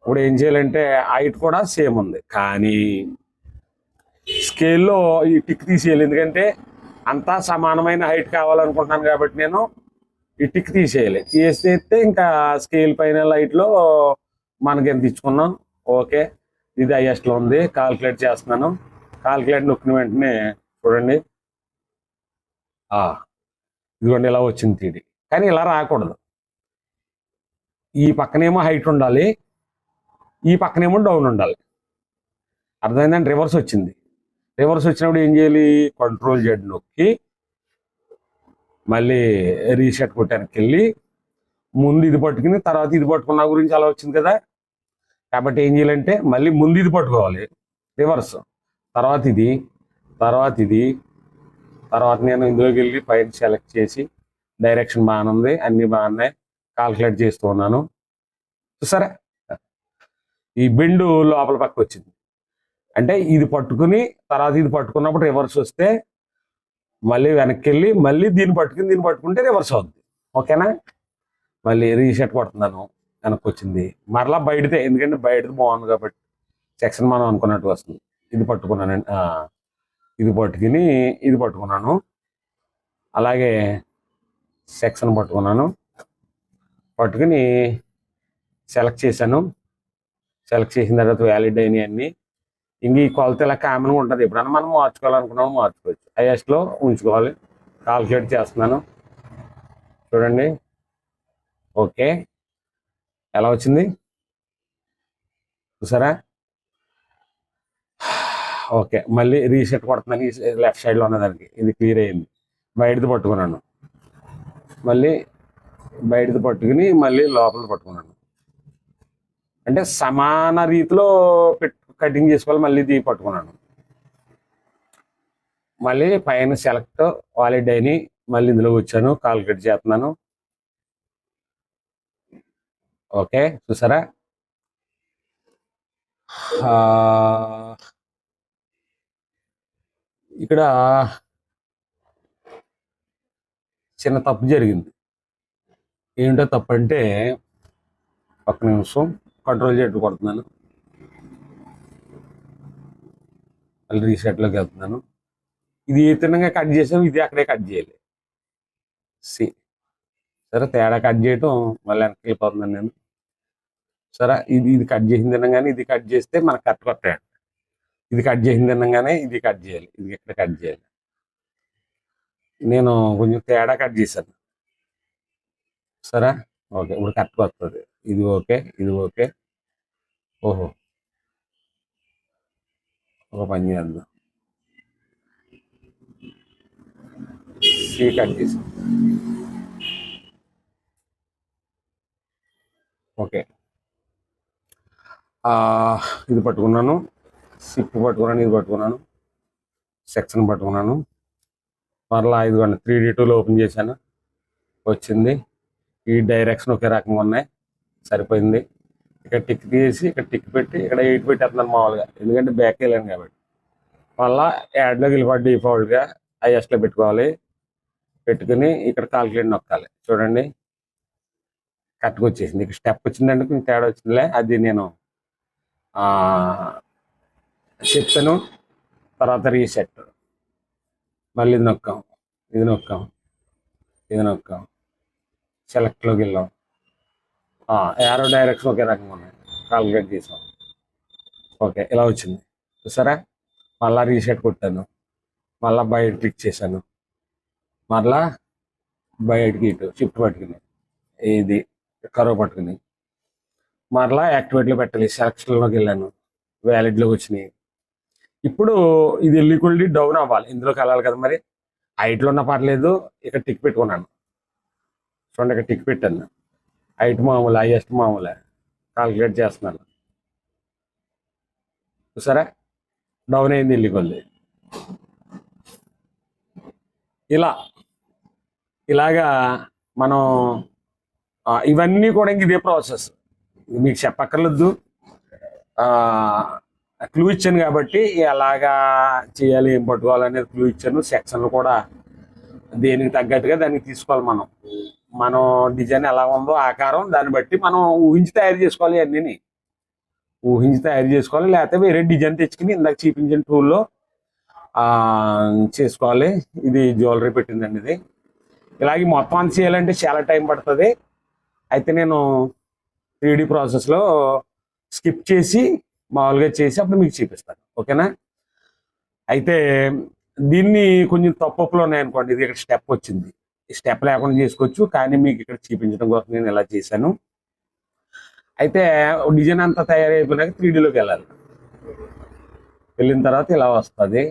ఇప్పుడు ఏం చేయాలంటే హైట్ కూడా సేమ్ ఉంది, కానీ స్కేల్లో ఈ టిక్ తీసేయాలి. ఎందుకంటే అంతా సమానమైన హైట్ కావాలనుకుంటున్నాను కాబట్టి నేను ఈ టిక్ తీసేయాలి. తీసేస్తే ఇంకా స్కేల్ పైన లైట్లో మనకి ఎంత ఇచ్చుకున్నాం. ఓకే, ఇది హైయెస్ట్లో ఉంది. కాల్కులేట్ చేస్తున్నాను. కాల్కులేట్ నొక్కిన వెంటనే చూడండి, ఇదిగోండి ఇలా వచ్చింది ఇది. కానీ ఇలా రాకూడదు. ఈ పక్కనేమో హైట్ ఉండాలి, ఈ పక్కనేమో డౌన్ ఉండాలి. అర్థమైందంటే రివర్స్ వచ్చింది. రివర్స్ వచ్చినప్పుడు ఏం చేయాలి? కంట్రోల్ జెడ్ నొక్కి మళ్ళీ రీసెట్ కొట్టానికి వెళ్ళి ముందు ఇది పట్టుకుని తర్వాత ఇది పట్టుకున్న గురించి అలా వచ్చింది కదా. కాబట్టి ఏం చేయాలంటే మళ్ళీ ముందు ఇది పట్టుకోవాలి రివర్స్, తర్వాత ఇది, తర్వాత ఇది, తర్వాత నేను ఇందులోకి వెళ్ళి పైన సెలెక్ట్ చేసి డైరెక్షన్ బాగానే ఉంది, అన్ని బాగున్నాయి, కాల్కులేట్ చేస్తూ ఉన్నాను. చూసారా ఈ బెండు లోపల పక్క వచ్చింది. అంటే ఇది పట్టుకుని తర్వాత ఇది పట్టుకున్నప్పుడు రివర్స్ వస్తే మళ్ళీ వెనక్కి వెళ్ళి మళ్ళీ దీన్ని పట్టుకుంటే రివర్స్ అవుద్ది. ఓకేనా. మళ్ళీ రీసెట్ కొడుతున్నాను, వెనక్కి వచ్చింది. మరలా బయటతే, ఎందుకంటే బయటది బాగుంది కాబట్టి సెక్షన్ మనం అనుకున్నట్టు వస్తుంది. ఇది పట్టుకున్నానండి, ఇది పట్టుకుని ఇది పట్టుకున్నాను, అలాగే సెక్షన్ పట్టుకుని సెలెక్ట్ చేశాను. సెలెక్ట్ చేసిన తర్వాత వ్యాలిడ్ అయినాయి అన్నీ. ఇంక ఈ కొలత ఇలా కామన్గా ఉంటుంది, ఎప్పుడన్నా మనం మార్చుకోవాలనుకున్నాము మార్చుకోవచ్చు. హైయెస్ట్లో ఉంచుకోవాలి. కాల్కులేట్ చేస్తున్నాను చూడండి. ఓకే, ఎలా వచ్చింది చూసారా. ఓకే, మళ్ళీ రీసెట్ కొడుతున్నాను. లెఫ్ట్ సైడ్లో ఉన్నదానికి ఇది క్లియర్ అయింది. బయటది పట్టుకున్నాను, మళ్ళీ బయటది పట్టుకుని మళ్ళీ లోపల పట్టుకున్నాను. అంటే సమాన రీతిలో కటింగ్ చేసుకోవాలి. మళ్ళీ ఇది పట్టుకున్నాను, మళ్ళీ పైన సెలెక్ట్ వాలిడ్ అయిని మళ్ళీ ఇందులో వచ్చాను, కాల్కులేట్ చేస్తున్నాను. ఓకే, చూసారా. ఇక్కడ చిన్న తప్పు జరిగింది. ఏంటో తప్పు అంటే, ఒక్క నిమిషం కంట్రోల్ చేయట్టు కొడుతున్నాను, మళ్ళీ రీసెట్లోకి వెళ్తున్నాను. ఇది ఏ తిన్నగా కట్ చేసాము, ఇది అక్కడే కట్ చేయాలి. సరే, తేడా కట్ చేయటం మళ్ళీ వెనక్కి వెళ్ళిపోతున్నాను నేను. సరే, ఇది కట్ చేసింది తినగానే ఇది కట్ చేస్తే మనకు కట్ కొట్టాడు. ఇది కట్ చేసింది తినగానే ఇది కట్ చేయాలి, ఇది ఎక్కడ కట్ చేయాలి. నేను కొంచెం తేడా కట్ చేశాను. సరే, ఓకే, ఇప్పుడు కరెక్ట్గా వస్తుంది. ఇది ఓకే, ఇది ఓకే. ఓహో, ఒక పని చేద్దాం, సి కట్ చేసి ఓకే. ఇది పట్టుకున్నాను, సిప్ పట్టుకున్నాను, ఇది పట్టుకున్నాను, సెక్షన్ పట్టుకున్నాను. మరలా ఇదిగోండి 3D2లో ఓపెన్ చేశాను, వచ్చింది. ఈ డైరెక్షన్ ఒకే రకంగా ఉన్నాయి, సరిపోయింది. ఇక్కడ టిక్ తీసి ఇక్కడ టిక్ పెట్టి ఇక్కడ 8 పెట్టేస్తున్నాను మామూలుగా, ఎందుకంటే బ్యాక్ వెళ్ళాను కాబట్టి. మళ్ళా యాడ్లోకి వెళ్ళిపోయి డిఫాల్ట్గా హైయెస్ట్లో పెట్టుకోవాలి. పెట్టుకుని ఇక్కడ కాల్కులేట్ నొక్కాలి. చూడండి, కరెక్ట్గా వచ్చేసింది. ఇక్కడ స్టెప్ వచ్చిందంటే కొంచెం తేడా వచ్చిందిలే, అది నేను చెప్తాను. తర్వాత రీసెట్, మళ్ళీ ఇది నొక్కాం, ఇది నొక్కాం, ఇది నొక్కాం, సెలెక్ట్లోకి వెళ్ళాం. యారో డైరెక్షన్ ఒకే రకంగా ఉన్నాయి, కాల్కులేట్ చేసాం. ఓకే, ఇలా వచ్చింది చూసారా. మళ్ళీ రీసెట్ కొట్టాను, మళ్ళీ బయట క్లిక్ చేశాను, మరలా బయటకి ఇటు షిఫ్ట్ పట్టుకుని ఇది కర్వ్ పట్టుకుని మరలా యాక్టివేట్లో పెట్టాలి. సెలక్షన్లోకి వెళ్ళాను, వ్యాలిడ్లోకి వచ్చినాయి. ఇప్పుడు ఇది ఈక్వల్లీ డౌన్ అవ్వాలి, ఇందులోకి వెళ్ళాలి కదా. మరి హైట్లో ఉన్న పర్లేదు, ఇక్కడ టిక్ పెట్టుకున్నాను చూడండి, ఇక్కడ టిక్ పెట్టాను. హైట్ మామూలు, హైయెస్ట్ మామూలే, కాల్కులేట్ చేస్తున్నాను చూసారా. డౌన్ అయింది ఈక్వల్లీ. ఇలాగా మనం ఇవన్నీ కూడా ఇంక ఇదే ప్రాసెస్, మీకు చెప్పక్కర్లేదు. క్లూ ఇచ్చాను కాబట్టి ఎలాగా చేయాలి, ఏం పట్టుకోవాలనేది క్లూ ఇచ్చాను. సెక్షన్లు కూడా దేనికి తగ్గట్టుగా దానికి తీసుకోవాలి. మనం డిజైన్ ఎలా ఉందో ఆకారం దాన్ని బట్టి మనం ఊహించి తయారు చేసుకోవాలి. అన్నీ ఊహించి తయారు చేసుకోవాలి, లేకపోతే వేరే డిజైన్ తెచ్చుకుని ఇందాక చూపించిన టూల్లో చేసుకోవాలి. ఇది జ్యువెలరీ పెట్టిందండి. ఇది ఇలాగే మొత్తం అంత చేయాలంటే చాలా టైం పడుతుంది. అయితే నేను 3D ప్రాసెస్లో స్కిప్ చేసి మామూలుగా చేసి అప్పుడు మీకు చూపిస్తాను, ఓకేనా. అయితే దీన్ని కొంచెం తప్పులు ఉన్నాయనుకోండి, ఇది ఇక్కడ స్టెప్ వచ్చింది, స్టెప్ లేకుండా చేసుకోవచ్చు, కానీ మీకు ఇక్కడ చూపించడం కోసం నేను ఇలా చేశాను. అయితే డిజైన్ అంతా తయారైపోయినాక 3Dలోకి వెళ్ళాలి. వెళ్ళిన తర్వాత ఇలా వస్తుంది.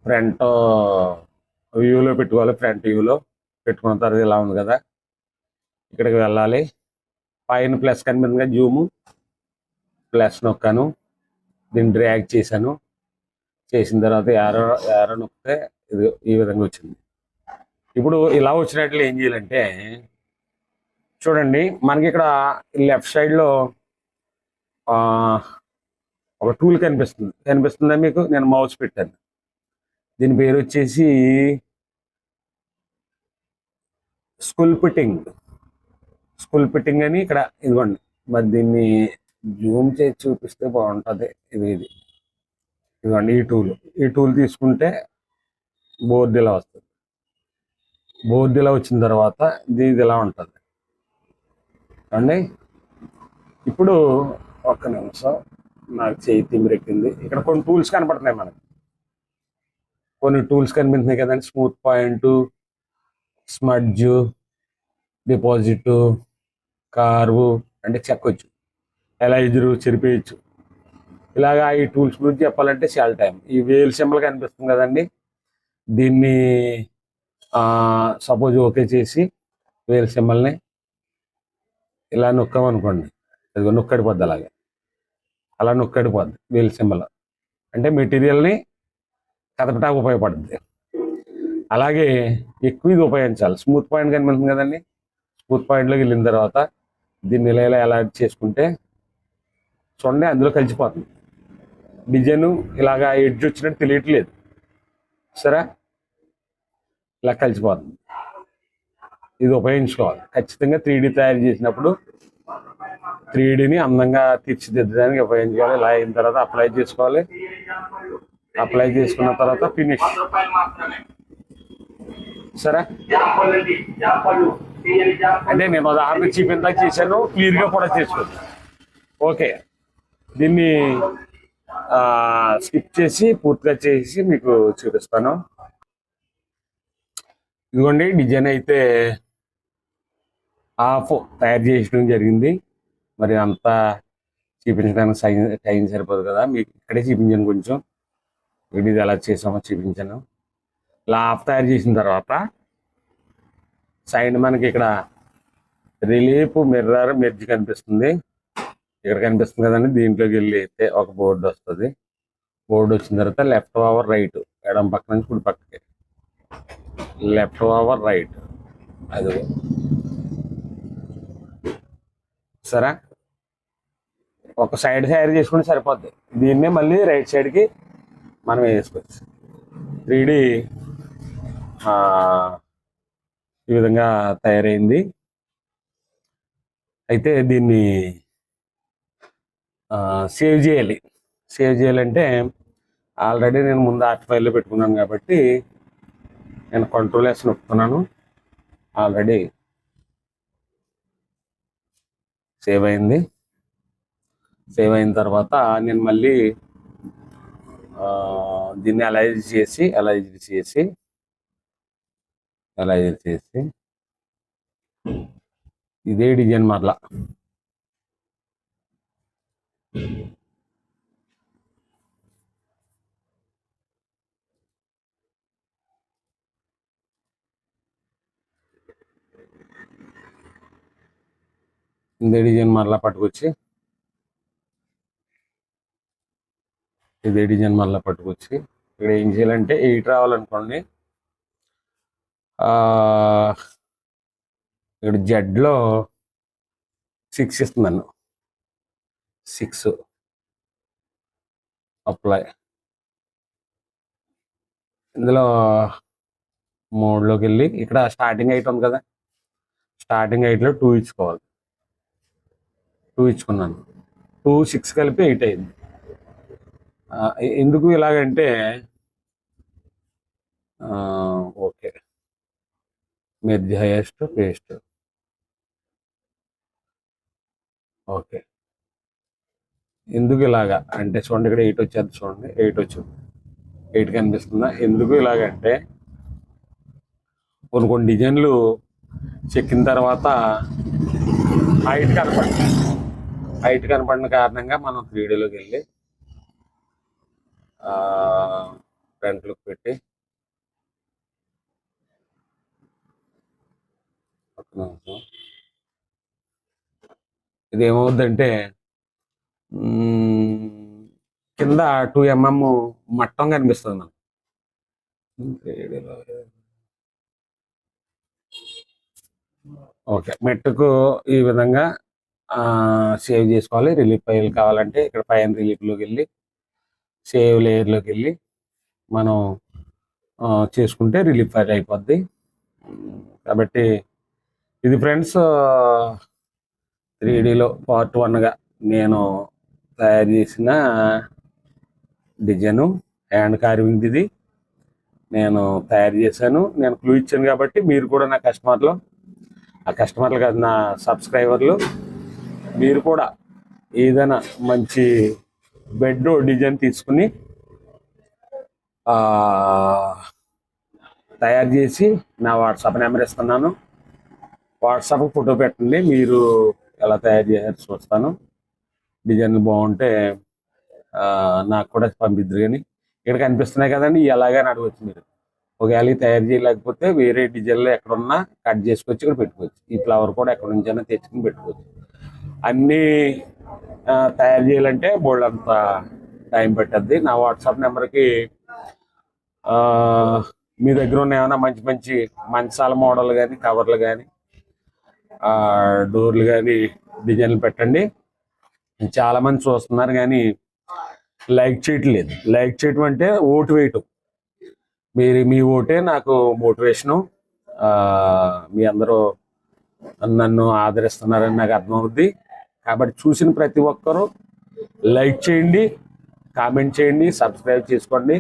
ఫ్రంట్ వ్యూలో పెట్టుకోవాలి. ఫ్రంట్ వ్యూలో పెట్టుకున్న తర్వాత ఇలా ఉంది కదా, ఇక్కడికి వెళ్ళాలి. పైన ప్లస్ కనిపించిందిగా, జూము ప్లస్ నొక్కాను, దీన్ని డ్రాగ్ చేశాను. చేసిన తర్వాత యారో యారో నొక్కితే ఇది ఈ విధంగా వచ్చింది. ఇప్పుడు ఇలా వచ్చినట్లు ఏం చేయాలంటే చూడండి, మనకి ఇక్కడ లెఫ్ట్ సైడ్లో ఒక టూల్ కనిపిస్తుందా మీకు? నేను మౌస్ పెట్టాను. దీని పేరు వచ్చేసి స్కుల్పిటింగ్ అని ఇక్కడ ఇదిగోండి. మరి దీన్ని జూమ్ చేసి చూపిస్తే బాగుంటుంది. ఇదిగోండి ఈ టూల్ తీసుకుంటే బోర్డు ఇలా వస్తుంది. బోర్డు ఇలా వచ్చిన తర్వాత ఇది ఇలా ఉంటుంది అండి. ఇప్పుడు ఒక్క నిమిషం, నాకు చేయి తిమ్మిరెక్కింది. ఇక్కడ కొన్ని టూల్స్ కనపడుతున్నాయి మనకి, కొన్ని టూల్స్ కనిపిస్తున్నాయి కదండి. స్మూత్ పాయింట్, స్మడ్జ్, డిపాజిట్, కార్వు అంటే చెక్కొచ్చు, ఎలైజరు చెరిపేయచ్చు. ఇలాగా ఈ టూల్స్ గురించి చెప్పాలంటే చాలా టైం. ఈ వేల్ సింబల్ కనిపిస్తుంది కదండి, దీన్ని సపోజ్ ఓకే చేసి వేల్ సింబల్ని ఇలా నొక్కామనుకోండి, అది నొక్కడిపోద్ది. అలా నొక్కడిపోద్ది వేల్ సింబల్. అంటే మెటీరియల్ని కదపటానికి ఉపయోగపడుతుంది. అలాగే ఎక్కువ ఇది ఉపయోగించాలి. స్మూత్ పాయింట్ కనిపిస్తుంది కదండి, స్మూత్ పాయింట్లోకి వెళ్ళిన తర్వాత దీన్ని ఇలా ఎలా చేసుకుంటే చూడండి అందులో కలిసిపోతుంది. డిజైన్ ఇలాగా ఎడ్జ్ వచ్చినట్టు తెలియట్లేదు, సరే ఇలా కలిసిపోతుంది. ఇది ఉపయోగించుకోవాలి ఖచ్చితంగా. 3D తయారు చేసినప్పుడు 3Dని అందంగా తీర్చిదిద్దడానికి ఉపయోగించుకోవాలి. ఇలా అయిన తర్వాత అప్లై చేసుకోవాలి. అప్లై చేసుకున్న తర్వాత ఫినిష్, సరే. అంటే నేను ఉదాహరణ చూపిందా చేశాను, క్లియర్గా కూడా చేసుకోవచ్చు. ఓకే, దీన్ని స్కిప్ చేసి పూర్తిగా చేసి మీకు చూపిస్తాను. ఇదిగోండి, డిజైన్ అయితే హాఫ్ తయారు చేయడం జరిగింది. మరి అంతా చూపించడానికి టైం సరిపోదు కదా, మీకు ఇక్కడే చూపించాను. కొంచెం ఇది ఎలా చేసామో చూపించాను. ఇలా హాఫ్ తయారు చేసిన తర్వాత సైడ్ మనకి ఇక్కడ రిలీఫ్ మిర్రర్ మెర్జ్ కనిపిస్తుంది. ఇక్కడ కనిపిస్తుంది కదండి, దీంట్లోకి వెళ్ళి అయితే ఒక బోర్డు వస్తుంది. బోర్డు వచ్చిన తర్వాత లెఫ్ట్ ఓవర్ రైట్, ఎడం పక్క నుంచి కుడి పక్కకి, లెఫ్ట్ ఓవర్ రైట్, అది సరే. ఒక సైడ్ తయారు చేసుకుంటే సరిపోద్ది. దీన్నే మళ్ళీ రైట్ సైడ్కి మనం వేసుకోవచ్చు. 3D ఈ విధంగా తయారైంది. అయితే దీన్ని సేవ్ చేయాలంటే ఆల్రెడీ నేను ముందు ఆర్ట్ ఫైల్లో పెట్టుకున్నాను కాబట్టి నేను కంట్రోల్ S నొక్కుతున్నాను. ఆల్రెడీ సేవ్ అయింది. సేవ్ అయిన తర్వాత నేను మళ్ళీ దీన్ని అలైజ్ చేసి ఇదే డిజైన్ మరలా పట్టుకొచ్చి ఇక్కడ ఏం చేయాలంటే 8 రావాలనుకోండి. ఇక్కడ జెడ్లో 6 ఇస్తున్నాను. 6 అప్లై. ఇందులో మోడ్లోకి వెళ్ళి ఇక్కడ స్టార్టింగ్ హైట్ ఉంది కదా, స్టార్టింగ్ హైట్లో 2 ఇచ్చుకోవాలి. 2 ఇచ్చుకున్నాను. 2, 6 కలిపి 8 అయింది. ఎందుకు ఇలాగంటే okay, merge highest paste. Okay, ఎందుకు ఇలాగా అంటే చూడండి, ఇక్కడ 8 వచ్చేది, చూడండి 8 వచ్చింది. 8 కనిపిస్తుందా? ఎందుకు ఇలాగంటే కొన్ని డిజైన్లు చెక్కిన తర్వాత హైట్ కనపడిన కారణంగా మనం 3Dలోకి వెళ్ళి ఫ్రంట్ లుక్ పెట్టి ఇది ఏమవుద్దంటే కింద 2 mm మట్టం కనిపిస్తుంది మనకి. ఓకే, మెట్టుకు ఈ విధంగా సేవ్ చేసుకోవాలి. రిలీఫ్ ఫైల్ కావాలంటే ఇక్కడ పైన రిలీఫ్లోకి వెళ్ళి సేవ్ లేయర్లోకి వెళ్ళి మనం చేసుకుంటే రిలీఫ్ ఫైల్ అయిపోద్ది. కాబట్టి ఇది ఫ్రెండ్స్ 3Dలో పార్ట్ 1గా నేను తయారు చేసిన డిజైను హ్యాండ్ కార్వింగ్. ఇది నేను తయారు చేశాను. నేను క్లూ ఇచ్చాను కాబట్టి మీరు కూడా నా కస్టమర్లు, ఆ కస్టమర్లు కాదు నా సబ్స్క్రైబర్లు, మీరు కూడా ఏదైనా మంచి బెడ్ డిజైన్ తీసుకుని తయారు చేసి నా వాట్సాప్ నెంబర్ ఇస్తున్నాను. వాట్సాప్ ఫోటో పెట్టండి, మీరు ఎలా తయారు చేయాలి చూస్తాను. డిజైన్లు బాగుంటే నాకు కూడా పంపిద్దరు. కానీ ఇక్కడ కనిపిస్తున్నాయి కదండి, ఎలాగని అడగచ్చు మీరు. ఒకవేళ తయారు చేయలేకపోతే వేరే డిజైన్లో ఎక్కడున్నా కట్ చేసుకొచ్చి ఇక్కడ పెట్టుకోవచ్చు. ఈ ఫ్లవర్ కూడా ఎక్కడి నుంచైనా తెచ్చుకుని పెట్టుకోవచ్చు. అన్నీ తయారు చేయాలంటే బోల్డ్ అంత టైం పట్టద్ది. నా వాట్సాప్ నెంబర్కి మీ దగ్గర ఉన్న ఏమైనా మంచి మంచి మంచాల మోడల్ కానీ, కవర్లు కానీ, డోర్లు కానీ డిజైన్లు పెట్టండి. చాలామంది చూస్తున్నారు కానీ లైక్ చేయట్లేదు. లైక్ చేయటం అంటే ఓటు వేయటం. మీ ఓటే నాకు మోటివేషను. మీ అందరూ నన్ను ఆదరిస్తున్నారని నాకు అర్థమవుద్ది. కాబట్టి చూసిన ప్రతి ఒక్కరూ లైక్ చేయండి, కామెంట్ చేయండి, సబ్స్క్రైబ్ చేసుకోండి.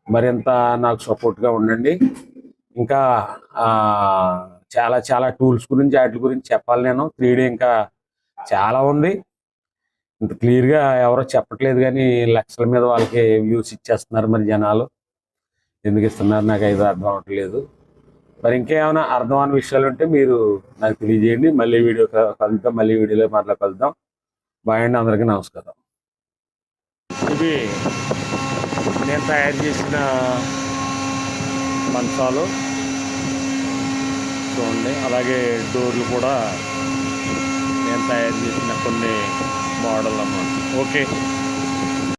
మరింత నాకు సపోర్ట్గా ఉండండి. ఇంకా చాలా చాలా టూల్స్ గురించి వాటి గురించి చెప్పాలి. నేను 3D ఇంకా చాలా ఉంది. ఇంత క్లియర్గా ఎవరో చెప్పట్లేదు కానీ లక్షల మీద వాళ్ళకి వ్యూస్ ఇచ్చేస్తున్నారు. మరి జనాలు ఎందుకు ఇస్తున్నారు నాకు అయితే అర్థం అవ్వట్లేదు. మరి ఇంకేమైనా అర్థమైన విషయాలు ఉంటే మీరు నాకు తెలియజేయండి. మళ్ళీ వీడియో కలుద్దాం, మళ్ళీ వీడియోలో కలుద్దాం. బాయ్ అండి, అందరికీ నమస్కారం. ఇవి నేను తయారు చేసిన మంచాలు చూడండి. అలాగే డోర్లు కూడా నేను తయారు చేసిన కొన్ని మోడల్ అన్నమాట. ఓకే.